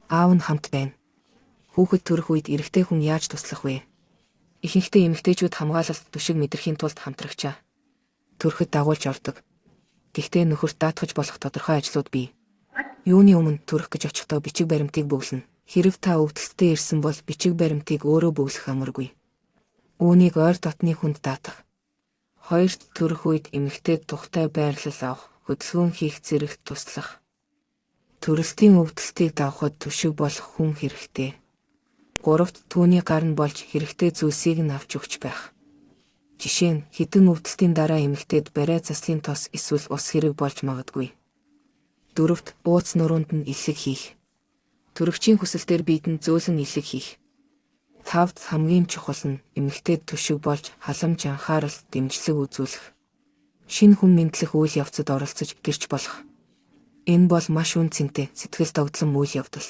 Аав нь хамт байна. Хүүхэд төрөх үед эрэгтэй хүн яаж туслах вэ? Ихэнхдээ эмэгтэйчүүд хамгаалалт түшиг мэдрэхийн тулд хамтрагчаа төрөхөд дагуулж ордог. Гэхдээ нөхөрт даатгаж болох тодорхой ажлууд бий. Юуны өмнө төрөх гэж очихдоо бичиг баримтыг бөглөнө. Хэрэв та өвдөлттэй ирсэн бол бичиг баримтыг өөрөө бөглөх амаргүй. Үүнийг ойр дотны хүнд даатгах. Хоёрт төрөх үед эмэгтэйд тухтай байрлал авах, хөдөлгөөн хийх зэрэгт туслах. Төрөлтийн өвдөлтийг давахад түшиг болох хүн хэрэгтэй. Гуравт түүний гар нь болж хэрэгтэй зүйлсийг нь авч өгч байх. Жишээ нь хэдэн өвдөлтийн дараа эмэгтэйд барай заслын тос эсвэл ус хэрэг болж магадгүй. Дөрөвт ууц нуруунд нь илэг хийх. Төрөгчийн хүсэлтээр бидэнд зөөлөн илэг хийх. Тавд хамгийн чухал нь эмэгтэйд түшиг болж халамж анхаарал дэмжлэг үзүүлэх. Шинэ хүн мэдлэх үйл явцад оролцож гэрч болох. Энэ бол маш үн цэнтэй сэтгэл догдлон үйл явдал.